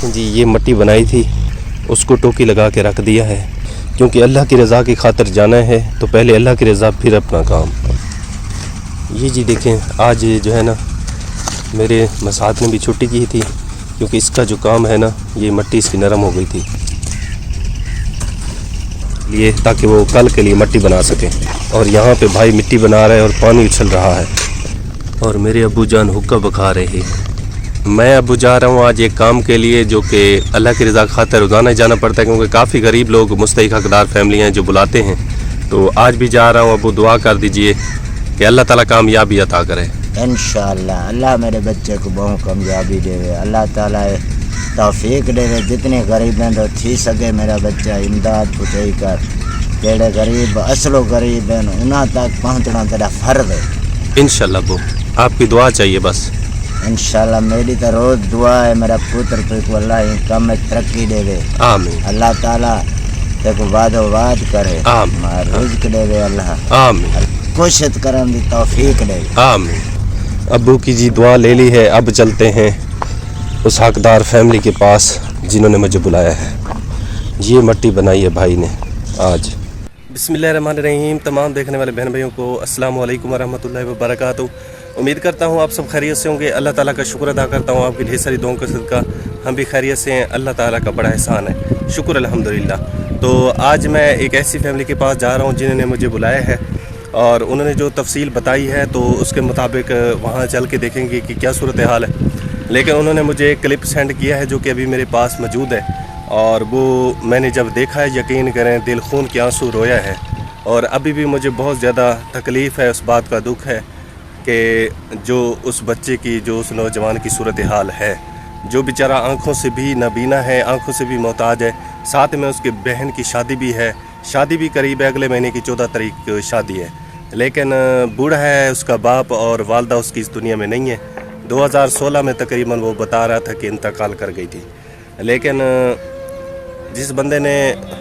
देखें जी, ये मट्टी बनाई थी, उसको टोकी लगा के रख दिया है, क्योंकि अल्लाह की रज़ा की खातिर जाना है तो पहले अल्लाह की रज़ा फिर अपना काम। ये जी देखें, आज जो है ना मेरे मसाद ने भी छुट्टी की थी, क्योंकि इसका जो काम है ना, ये मट्टी इसकी नरम हो गई थी ये, ताकि वो कल के लिए मट्टी बना सके। और यहाँ पे भाई मिट्टी बना रहा है और पानी उछल रहा है, और मेरे अब्बू जान हुक्का बखा रहे हैं। मैं अब्बू जा रहा हूँ आज एक काम के लिए, जो कि अल्लाह की रज़ा खातिर रोज़ाना ही जाना पड़ता है, क्योंकि काफ़ी गरीब लोग मुस्तहिक हकदार फैमिली हैं जो बुलाते हैं। तो आज भी जा रहा हूँ। अब्बू दुआ कर दीजिए कि अल्लाह ताला कामयाबी अता करे। इंशाअल्लाह अल्लाह मेरे बच्चे को बहुत कामयाबी देवे, अल्लाह ताला तौफीक देवे। जितने गरीब हैं तो थी सके मेरा बच्चा इमदाद पहुँचाई कर, जेड़े गरीब असलो गरीब हैं उन्हां तक पहुँचना तेरा फर्ज है। इंशाअल्लाह अब्बू, आपकी दुआ चाहिए बस। इंशाअल्लाह मेरी तो रोज़ दुआ है मेरा पुत्र को अल्लाह कम में तरक्की देवे, आमीन। अल्लाह ताला देखो वादो वाद करे, आमीन। रिज़्क देवे अल्लाह, आमीन। कोशिश करने की तौफीक दे, आमीन। अब्बू की जी दुआ ले ली है, अब चलते हैं उस हकदार फैमिली के पास जिन्होंने मुझे बुलाया है। ये मट्टी बनाई है भाई ने आज। बिस्मिल्लाहिर्रहमानिर्रहीम। तमाम देखने वाले बहन भाइयों को अस्सलाम वालेकुम वरहमतुल्लाहि वबरकातुहू। उम्मीद करता हूँ आप सब खैरियत से होंगे। अल्लाह ताला का शुक्र अदा करता हूँ, आपकी ढेर सारी दुआओं का सदका हम भी खैरियत से हैं। अल्लाह ताला का बड़ा एहसान है, शुक्र अल्हम्दुलिल्लाह। तो आज मैं एक ऐसी फैमिली के पास जा रहा हूँ जिन्होंने मुझे बुलाया है, और उन्होंने जो तफसील बताई है तो उसके मुताबिक वहाँ चल के देखेंगे कि क्या सूरत हाल है। लेकिन उन्होंने मुझे एक क्लिप सेंड किया है जो कि अभी मेरे पास मौजूद है, और वो मैंने जब देखा है, यकीन करें दिल खून के आंसू रोया है। और अभी भी मुझे बहुत ज़्यादा तकलीफ़ है, उस बात का दुख है कि जो उस बच्चे की, जो उस नौजवान की सूरत हाल है, जो बेचारा आँखों से भी नाबीना है, आँखों से भी मोहताज है, साथ में उसके बहन की शादी भी है, शादी भी करीब है, अगले महीने की 14 तारीख की शादी है। लेकिन बूढ़ा है उसका बाप, और वालदा उसकी इस दुनिया में नहीं है। 2016 में तकरीबन वो बता रहा था कि इंतकाल कर गई थी। लेकिन जिस बंदे ने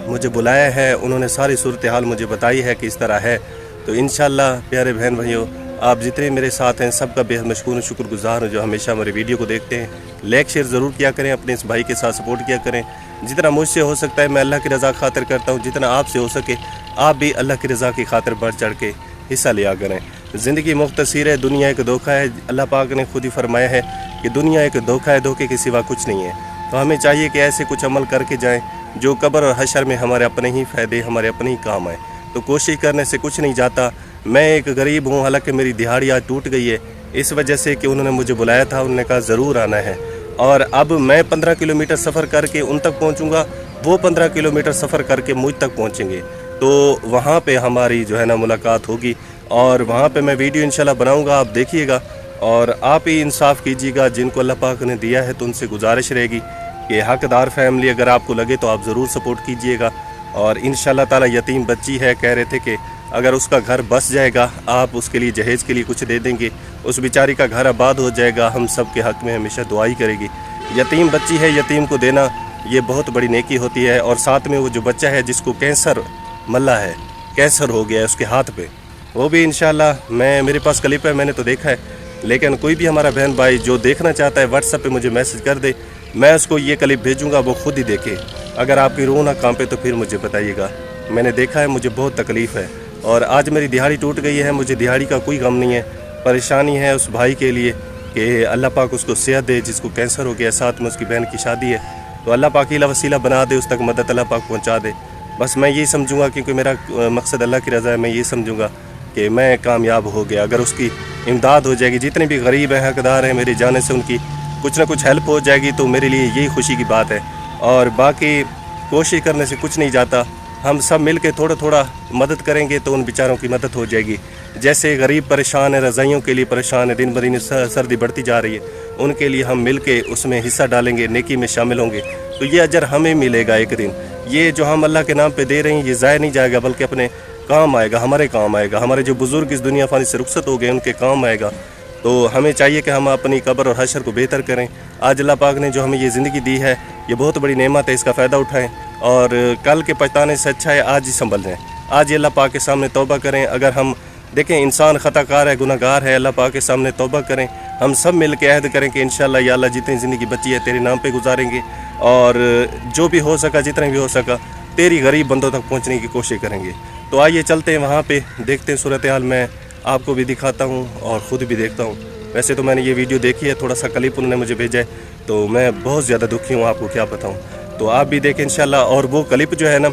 मुझे बुलाया है उन्होंने सारी सूरत हाल मुझे बताई है कि इस तरह है। तो इंशाअल्लाह प्यारे बहन भाइयों, आप जितने मेरे साथ हैं सबका बेहद मशकूर और शुक्रगुजार हूँ जो हमेशा हमारे वीडियो को देखते हैं। लाइक शेयर ज़रूर किया करें, अपने इस भाई के साथ सपोर्ट किया करें। जितना मुझसे हो सकता है मैं अल्लाह की रज़ा खातिर करता हूँ, जितना आपसे हो सके आप भी अल्लाह की रज़ा की खातिर बढ़ चढ़ के हिस्सा लिया करें। ज़िंदगी मुख्तसर है, दुनिया एक धोखा है। अल्लाह पाक ने खुद ही फरमाया है कि दुनिया एक धोखा है, धोखे के सिवा कुछ नहीं है। तो हमें चाहिए कि ऐसे कुछ अमल करके जाएं जो कब्र और हशर में हमारे अपने ही फ़ायदे, हमारे अपने ही काम आए। तो कोशिश करने से कुछ नहीं जाता। मैं एक गरीब हूँ, हालांकि मेरी दिहाड़ी आज टूट गई है इस वजह से कि उन्होंने मुझे बुलाया था, उन्होंने कहा ज़रूर आना है। और अब मैं 15 किलोमीटर सफ़र करके उन तक पहुँचूँगा, वो 15 किलोमीटर सफ़र करके मुझ तक पहुँचेंगे। तो वहाँ पे हमारी जो है ना मुलाकात होगी, और वहाँ पे मैं वीडियो इंशाल्लाह बनाऊँगा, आप देखिएगा और आप ही इंसाफ कीजिएगा। जिनको अल्लाह पाक ने दिया है तो उनसे गुजारिश रहेगी कि हकदार फैमिली अगर आपको लगे तो आप ज़रूर सपोर्ट कीजिएगा। और इंशाल्लाह ताला यतीम बच्ची है, कह रहे थे कि अगर उसका घर बस जाएगा आप उसके लिए जहेज़ के लिए कुछ दे देंगे, उस बेचारी का घर आबाद हो जाएगा। हम सब के हक़ में हमेशा दुआई करेगी। यतीम बच्ची है, यतीम को देना ये बहुत बड़ी नेकी होती है। और साथ में वो जो बच्चा है जिसको कैंसर मल्ला है, कैंसर हो गया है उसके हाथ पे, वो भी इंशाल्लाह मेरे पास क्लिप है, मैंने तो देखा है। लेकिन कोई भी हमारा बहन भाई जो देखना चाहता है व्हाट्सएप पे मुझे मैसेज कर दे, मैं उसको ये क्लिप भेजूँगा, वो खुद ही देखे। अगर आपकी रूह ना कांपे तो फिर मुझे बताइएगा। मैंने देखा है, मुझे बहुत तकलीफ़ है। और आज मेरी दिहाड़ी टूट गई है, मुझे दिहाड़ी का कोई गम नहीं है। परेशानी है उस भाई के लिए कि अल्लाह पाक उसको सेहत दे जिसको कैंसर हो गया, साथ में उसकी बहन की शादी है। तो अल्लाह पाक ही वसीला बना दे, उस तक मदद अल्लाह पाक पहुँचा दे। बस मैं यही समझूँगा, क्योंकि मेरा मकसद अल्लाह की रज़ा है। मैं ये समझूँगा कि मैं कामयाब हो गया। अगर उसकी इमदाद हो जाएगी, जितने भी गरीब हैं, हकदार हैं, मेरे जाने से उनकी कुछ ना कुछ हेल्प हो जाएगी, तो मेरे लिए यही खुशी की बात है। और बाकी कोशिश करने से कुछ नहीं जाता। हम सब मिल के थोड़ा थोड़ा मदद करेंगे तो उन बेचारों की मदद हो जाएगी। जैसे गरीब परेशान है, रज़ाइयों के लिए परेशान है, दिन ब दिन सर्दी बढ़ती जा रही है, उनके लिए हम मिल के उसमें हिस्सा डालेंगे, नेकी में शामिल होंगे, तो ये अजर हमें मिलेगा एक दिन। ये जो हम अल्लाह के नाम पे दे रहे हैं ये ज़ाया नहीं जाएगा, बल्कि अपने काम आएगा, हमारे काम आएगा। हमारे जो बुज़ुर्ग इस दुनिया फ़ानी से रुखसत हो गए उनके काम आएगा। तो हमें चाहिए कि हम अपनी कब्र और हशर को बेहतर करें। आज अल्लाह पाक ने जो हमें ये ज़िंदगी दी है ये बहुत बड़ी नेमत है, इसका फ़ायदा उठाएं। और कल के पछताने से अच्छा है आज ही संभल जाएँ, आज ही अल्लाह पाक के सामने तौबा करें। अगर हम देखें इंसान ख़ताकार है, गुनाहगार है, अल्लाह पाक के सामने तौबा करें। हम सब मिल के अहद करें कि इंशाअल्लाह या अल्लाह जितनी ज़िंदगी बची है तेरे नाम पे गुजारेंगे और जो भी हो सका, जितना भी हो सका, तेरी गरीब बंदों तक पहुंचने की कोशिश करेंगे। तो आइए चलते हैं वहाँ पे, देखते हैं सूरत हाल। मैं आपको भी दिखाता हूँ और ख़ुद भी देखता हूँ। वैसे तो मैंने ये वीडियो देखी है, थोड़ा सा क्लिप उन्होंने मुझे भेजा है, तो मैं बहुत ज़्यादा दुखी हूँ, आपको क्या बताऊँ। तो आप भी देखें इंशाल्लाह। और वो क्लिप जो है ना,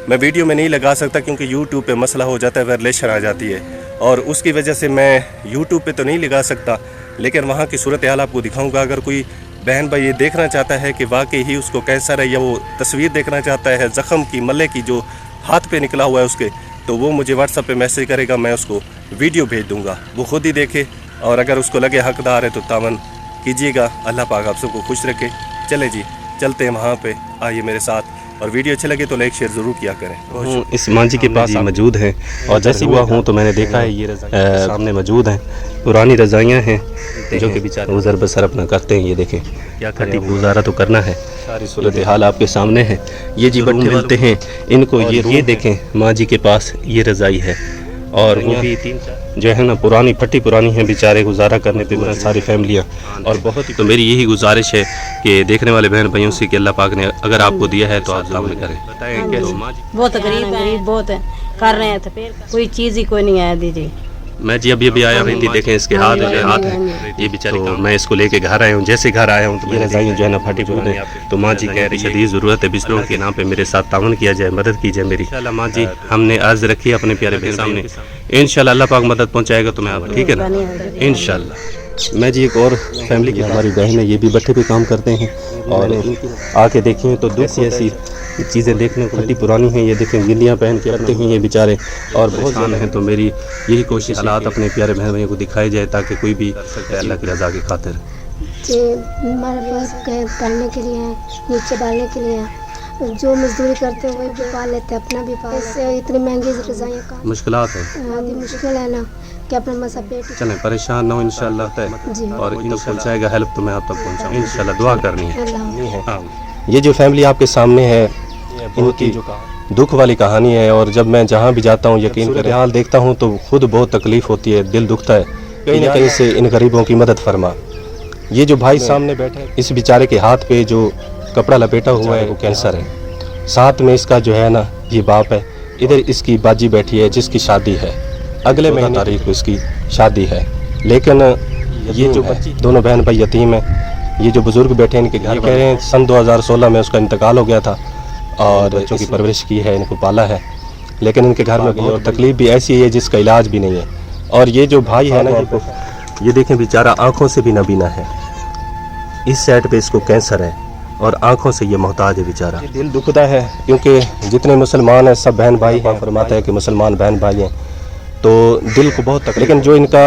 मैं वीडियो में नहीं लगा सकता क्योंकि यूट्यूब पे मसला हो जाता है, वायलेशन आ जाती है, और उसकी वजह से मैं यूट्यूब पे तो नहीं लगा सकता, लेकिन वहाँ की सूरत हाल आपको दिखाऊंगा। अगर कोई बहन भाई ये देखना चाहता है कि वाकई ही उसको कैंसर है, या वो तस्वीर देखना चाहता है ज़ख़म की, मल्ले की जो हाथ पे निकला हुआ है उसके, तो वो मुझे व्हाट्सएप पे मैसेज करेगा, मैं उसको वीडियो भेज दूँगा, वो खुद ही देखे, और अगर उसको लगे हकदार है तो तावन कीजिएगा। अल्लाह पाक आप सबको खुश रखे। चले जी, चलते हैं वहाँ पे, आइए मेरे साथ। और वीडियो अच्छे लगे तो लाइक शेयर ज़रूर किया करें। इस मांझी के पास मौजूद हैं, और जैसे हुआ हूँ तो मैंने देखा है ये सामने मौजूद हैं, पुरानी रज़ाइयाँ हैं जो कि बेचारे गुज़र बसर अपना करते हैं। ये देखें, क्या करती गुजारा तो करना है। सारी सूरत हाल आपके सामने है। ये जी बट्टे मिलते हैं इनको, ये देखें मांझी के पास ये रज़ाई है, और वो भी जो है ना पुरानी फटी पुरानी है, बेचारे गुजारा करने पे मेरी सारी फैमिलियाँ। और बहुत ही तो मेरी यही गुजारिश है कि देखने वाले बहन भाइयों से कि अल्लाह पाक ने अगर आपको दिया है तो आप सामने करें। बताएं कैसे बहुत गरीब बहुत है, कर रहे हैं तो फिर कोई चीज़ ही कोई नहीं आया दीजिए। मैं जी अभी आया हुई थी, देखें इसके हाथ हैं ये बेचारे, तो मैं इसको लेके घर आया हूँ। जैसे घर आया हूँ तो ये रज़ाइयाँ जो है ना फटी पुरानी, तो माँ जी कह रही शदीद ज़रूरत है बिस्तरों के नाम पे मेरे साथ तावन किया जाए, मदद की जाए मेरी। इंशाल्लाह माँ जी हमने अर्ज़ रखी है अपने प्यारे बहन सामने, इंशाल्लाह अल्लाह पाक मदद पहुँचाएगा तुम्हें आप, ठीक है ना, इंशाल्लाह। मैं जी एक और फैमिली की हमारी बहन है, ये भी भट्टे पे काम करते हैं, और आके देखें तो दुख ऐसी चीज़ें देखने को फटी पुरानी हैं। ये देखें गिल्लियाँ पहन के रखते हैं ये बेचारे, और बहुत जान हैं। तो मेरी यही कोशिश हालात अपने प्यारे बहन भाइयों को दिखाई जाए ताकि कोई भी अल्लाह की रज़ा की खातिर। हमारे पास करने के लिए है, नीचे डालने के लिए है, जो मजदूरी करते हैं वही भी पाल लेते हैं, अपना भी पाल लेते हैं। इतनी महंगी रज़ाइयाँ का मुश्किलात है, मुश्किल है ना कि अपना मसा पेट। चलें परेशान ना हो इंशाल्लाह, और इनको पहुँचाएगा हेल्प तो मैं आप तक पहुँचाऊँ इंशाल्लाह, दुआ करनी है। ये जो फैमिली आपके सामने है, इनकी दुख वाली कहानी है, और जब मैं जहाँ भी जाता हूँ यकीन करें हाल देखता हूँ तो खुद बहुत तकलीफ़ होती है, दिल दुखता है। कहीं ना कहीं से इन गरीबों की मदद फरमा। ये जो भाई सामने बैठे, इस बेचारे के हाथ पे जो कपड़ा लपेटा हुआ है वो कैंसर है, साथ में इसका जो है ना ये बाप है, इधर इसकी बाजी बैठी है जिसकी शादी है, अगले महीने तारीख को इसकी शादी है। लेकिन ये जो दोनों बहन भाई यतीम है, ये जो बुज़ुर्ग बैठे हैं इनके घर, कह रहे हैं सन 2016 में उसका इंतकाल हो गया था, और बच्चों की परवरिश की है, इनको पाला है, लेकिन इनके घर में और तकलीफ़ भी ऐसी है जिसका इलाज भी नहीं है। और ये जो भाई है ना, ये देखें बेचारा आँखों से भी नबीना है, इस साइड पे इसको कैंसर है और आँखों से ये मोहताज है बेचारा। दिल दुखता है क्योंकि जितने मुसलमान हैं सब बहन भाई हैं, फरमाता है कि मुसलमान बहन भाई हैं, तो दिल को बहुत तकलीफ। लेकिन जो इनका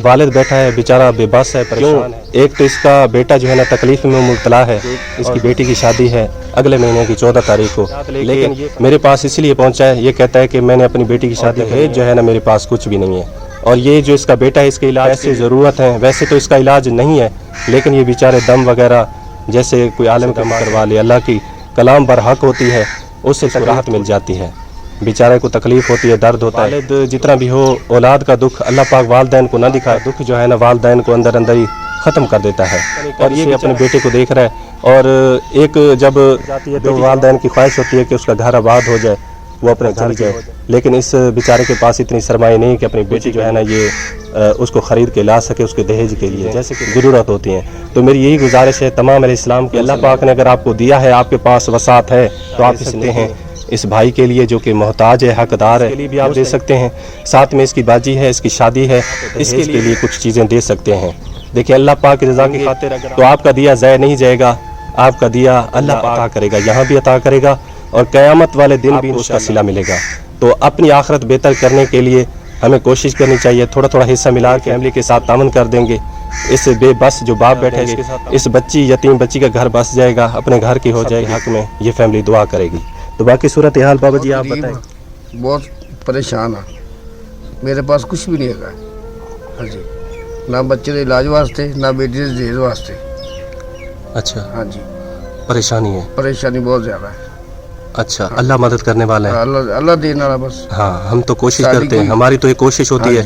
वालिद बैठा है बेचारा बेबस है, परेशान है। एक तो इसका बेटा जो है ना तकलीफ में मुब्तला है, इसकी बेटी की शादी है अगले महीने की 14 तारीख को, लेकिन मेरे पास इसलिए पहुंचा है, ये कहता है कि मैंने अपनी बेटी की शादी है, जो है ना मेरे पास कुछ भी नहीं है, और ये जो इसका बेटा है इसके इलाज की ज़रूरत है। वैसे तो इसका इलाज नहीं है, लेकिन ये बेचारे दम वगैरह जैसे कोई आलम का करवा ले, अल्लाह की कलाम बरहक होती है, उससे इसको राहत मिल जाती है। बेचारे को तकलीफ होती है, दर्द होता है। जितना भी हो औलाद का दुख अल्लाह पाक वालदैन को ना दिखाए, दुख जो है ना वालदैन को अंदर अंदर ही ख़त्म कर देता है। और ये अपने बेटे को देख रहा है, और एक जब तो वालदैन की ख्वाहिश होती है कि उसका घर आबाद हो जाए, वो अपने घर जाए, लेकिन इस बेचारे के पास इतनी सरमाई नहीं कि अपनी बेटी जो है ना ये उसको ख़रीद के ला सके उसके दहेज के लिए, जैसे कि ज़रूरत होती है। तो मेरी यही गुजारिश है तमाम इस्लाम की, अल्लाह पाक ने अगर आपको दिया है, आपके पास वसात है, तो आप इसलिए हैं इस भाई के लिए जो कि मोहताज है, हकदार है, के लिए भी आप दे सकते हैं। साथ में इसकी बाजी है, इसकी शादी है, इसके लिए कुछ चीज़ें दे सकते हैं। देखिए अल्लाह पाक की रज़ा की खातिर तो आपका दिया ज़ाया नहीं जाएगा, आपका दिया अल्लाह अता करेगा, यहाँ भी अता करेगा और क़यामत वाले दिन भी उसका सिला मिलेगा। तो अपनी आखिरत बेहतर करने के लिए हमें कोशिश करनी चाहिए, थोड़ा थोड़ा हिस्सा मिला के फैमिली के साथ तामन कर देंगे। इस बेबस जो बाप बैठेंगे, इस बच्ची यतीम बच्ची का घर बस जाएगा, अपने घर की हो जाएगी, हक में ये फैमिली दुआ करेगी। तो बाकी सूरत हाल बाबा जी आप बताएं। बहुत परेशान है, मेरे पास कुछ भी नहीं है। हाँ जी, ना बच्चे के इलाज वास्ते, ना बेटी के दहेज वास्ते। अच्छा, हाँ जी, परेशानी है, परेशानी बहुत ज़्यादा है। अच्छा, अल्लाह मदद करने वाला है। अल्लाह अल्लाह देने वाला बस। हाँ, हम तो कोशिश शादी करते हैं, कोई- हमारी तो एक कोशिश होती है,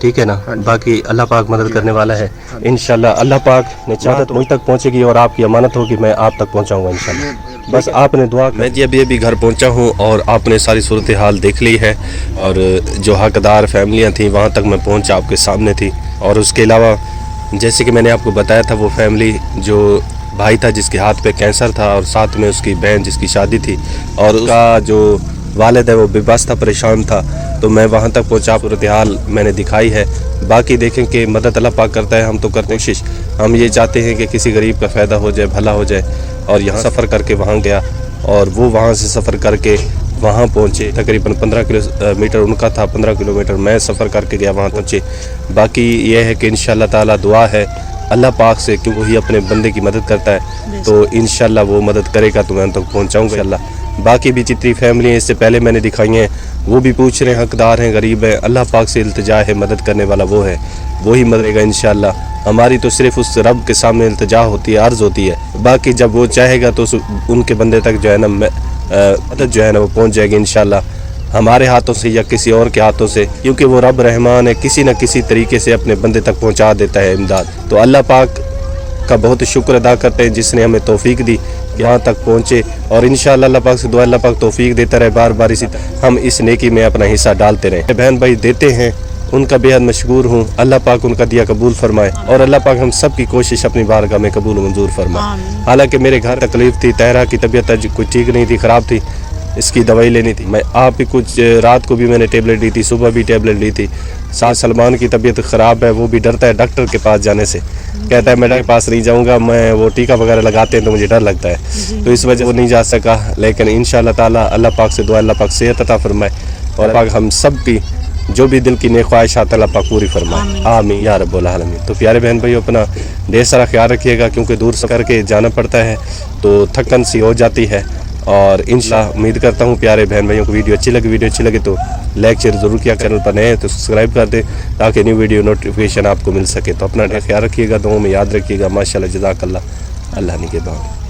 ठीक है ना, बाकी अल्लाह पाक मदद करने वाला है। इंशाल्लाह अल्लाह पाक ने चाहा तो मुझ तक पहुंचेगी और आपकी अमानत होगी, मैं आप तक पहुंचाऊंगा इंशाल्लाह। बस आपने दुआ। मैं जी अभी घर पहुंचा हूं और आपने सारी सूरत हाल देख ली है, और जो हकदार फैमिलियां थी वहां तक मैं पहुंचा, आपके सामने थी। और उसके अलावा जैसे कि मैंने आपको बताया था, वो फैमिली जो भाई था जिसके हाथ पे कैंसर था, और साथ में उसकी बहन जिसकी शादी थी, और उसका जो वालिद है वो बेबस था, परेशान था, तो मैं वहाँ तक पहुँचा, सूरत हाल मैंने दिखाई है। बाकी देखें कि मदद अल्लाह पाक करता है, हम तो करते हैं कोशिश। हम ये चाहते हैं कि किसी गरीब का फ़ायदा हो जाए, भला हो जाए। और यहाँ सफ़र करके वहाँ गया, और वो वहाँ से सफ़र करके वहाँ पहुँचे। तकरीबन 15 किलोमीटर उनका था, 15 किलोमीटर मैं सफ़र करके गया, वहाँ पहुँचे। बाकी ये है कि इंशाअल्लाह ताला दुआ है अल्लाह पाक से, क्योंकि वही अपने बंदे की मदद करता है, तो इंशाअल्लाह वो मदद करेगा तो मैं उन तक पहुँचाऊँगा इंशाअल्लाह। बाकी भी जितनी फैमिली हैं इससे पहले मैंने दिखाई हैं, वो भी पूछ रहे हैं, हकदार हैं, गरीब हैं, अल्लाह पाक से इल्तिजा है, मदद करने वाला वो है, वही मददेगा इंशाअल्लाह। हमारी तो सिर्फ उस रब के सामने इल्तिजा होती है, अर्ज़ होती है। बाकी जब वो चाहेगा तो उनके बंदे तक जो है ना मदद जो है ना वो पहुँच जाएगी इंशाअल्लाह, हमारे हाथों से या किसी और के हाथों से, क्योंकि वो रब रहमान है, किसी न किसी तरीके से अपने बंदे तक पहुँचा देता है इमदाद। तो अल्लाह पाक का बहुत शुक्र अदा करते हैं जिसने हमें तौफीक दी कि यहाँ तक पहुँचे, और इंशाअल्लाह अल्लाह पाक से दुआ अल्लाह पाक तौफीक देता रहे, बार बार इसी हम इस नेकी में अपना हिस्सा डालते रहे। बहन भाई देते हैं, उनका बेहद मशकूर हूँ, अल्लाह पाक उनका दिया कबूल फरमाए, और अल्लाह पाक हम सब की कोशिश अपनी बारगाह में कबूल मंजूर फरमाए। हालांकि मेरे घर तकलीफ़ थी, तहरा की तबीयत आज कोई ठीक नहीं थी, ख़राब थी, इसकी दवाई लेनी थी। मैं आप ही कुछ रात को भी मैंने टेबलेट ली थी, सुबह भी टेबलेट ली थी। साथ सलमान की तबीयत ख़राब है, वो भी डरता है डॉक्टर के पास जाने से, कहता है मैं डॉक्टर के पास नहीं जाऊंगा, मैं वो टीका वगैरह लगाते हैं तो मुझे डर लगता है, तो इस वजह वो नहीं जा सका। लेकिन इंशाअल्लाह ताला अल्लाह पाक से दुआ अल्लाह पाक सेहत अता फरमाए, और पाक हम सब की जो भी दिल की नेक ख्वाहिशात अल्लाह पाक पूरी फरमाए, आमीन या रब्बुल आलमीन। तो प्यारे बहन भाइयों, अपना ढेर सारा ख्याल रखिएगा, क्योंकि दूर से करके जाना पड़ता है तो थकन सी हो जाती है। और इंशाअल्लाह उम्मीद करता हूँ प्यारे बहन भाइयों को वीडियो अच्छी लगे तो लाइक शेयर ज़रूर किया, चैनल पर नए हैं तो सब्सक्राइब कर दें ताकि न्यू वीडियो नोटिफिकेशन आपको मिल सके। तो अपना ख्याल रखिएगा, दुआओं में याद रखिएगा। माशाल्लाह, जज़ाकल्लाह, अल्लाह निगहबान।